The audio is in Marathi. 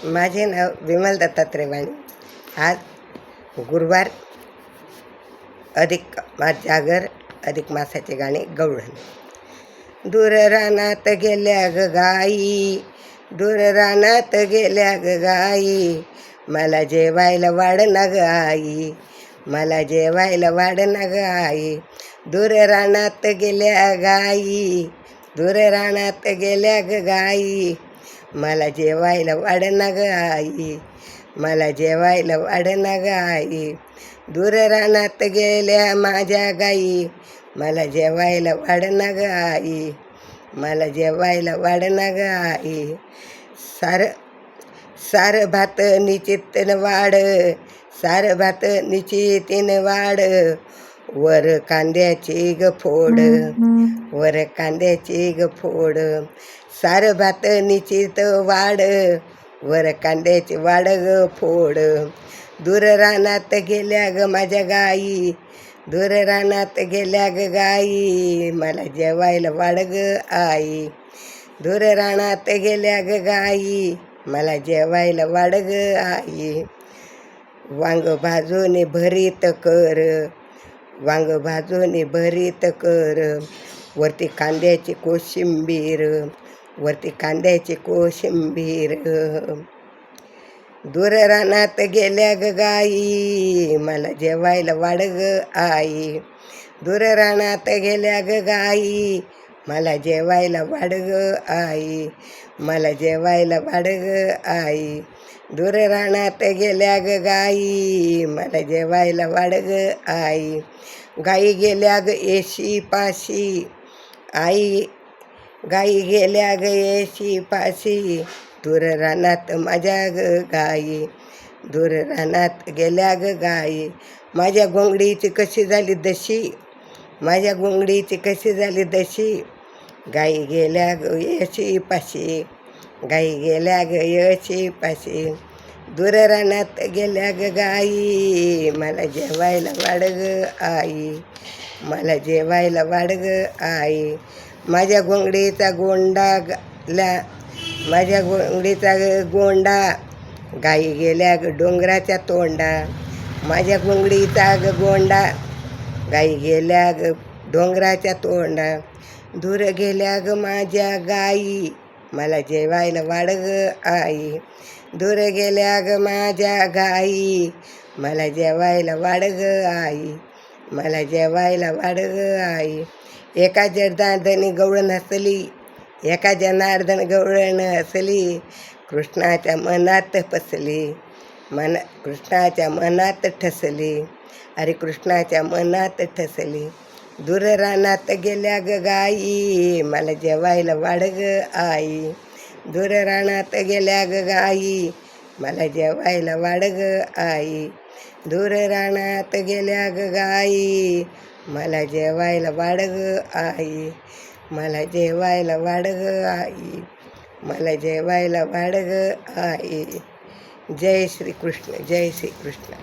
माझे नाव विमल दत्तात्रय वाणी. आज गुरुवार, अधिक मास जागर, अधिक मासाचे गाणे गवळण. दूर रानात गेल्या ग गाई, दूर रानात गेल्या ग गाई, मला जेवायला वाढ ना ग आई, मला जेवायला वाढ ना ग आई. दूर रानात गेल्या गाई, दूर रानात गेल्या ग गाई, मला जेवायला वाढ ना ग आई, मला जेवायला वाढ ना ग आई. दूर रानात गेल्या माझ्या गाई, मला जेवायला वाढ ना ग आई, मला जेवायला वाढ ना ग आई. सार भात निश्चितन वाढ, सार भात निश्चितीन वाढ, वर कांद्याची ग फोड, वर कांद्याची ग फोड. सार भात निश्चित वाढ, वर कांद्याची वाढ ग फोड. दूर रानात गेल्या ग माझ्या गाई, दूर रानात गेल्या ग गाई, मला जेवायला वाढ ग आई, दूर रानात गेल्या ग गाई, मला जेवायला वाढ ग आई. वांग भाजून भरीत कर, वांग भाजून भरीत कर, वरती कांद्याची कोशिंबीर, वरती कांद्याची कोशिंबीर. दूर रानात गेल्या ग गाई, मला जेवायला वाढ ग आई, दूर रानात गेल्या ग गाई, मला जेवायला वाढ ग आई, मला जेवायला वाढ ग आई. दूर रानात गेल्या ग गाई, मला जेवायला वाढ ग आई. गाई गेल्या ग येशी पाशी आई, गाई गेल्या ग येशी पाशी, दूर रानात माझ्या ग गाई, दूर रानात गेल्या ग गाई. माझ्या घोंगडीची कशी झाली दशी, माझ्या घोंगडीची कशी झाली दशी, गाई गेल्या ग येशी पाशी, गाई गेल्या ग येशी पाशी. दूर रानात गेल्या ग गाई, मला जेवायला वाढ ग आई, मला जेवायला वाढ ग आई. माझ्या घोंगडीचा गोंडा माझ्या घोंगडीचा गोंडा, गाई गेल्या ग डोंगराच्या तोंडा, माझ्या घोंगडीचा ग गोंडा, गाई गेल्या ग डोंगराच्या तोंडा. दूर गेल्या ग माझ्या गाई, मला जेवायला वाढ ग आई, दूर गेल्या ग माझ्या गाई, मला जेवायला वाढ ग आई, मला जेवायला वाढ ग आई. एका जनार्दनी गवळण हसली, एका जनार्दन गवळण हसली, कृष्णाच्या मनात फसली, कृष्णाच्या मनात ठसली, अरे कृष्णाच्या मनात ठसली. दूर रानात गेल्या ग गाई, मला जेवायला वाढ ग आई, दूर रानात गेल्या ग गाई, मला जेवायला वाढ ग आई, दूर रानात गेल्या ग गाई, मला जेवायला वाढ ग आई, मला जेवायला वाढ ग आई, मला जेवायला वाढ ग आई. जय श्री कृष्ण, जय श्री कृष्ण.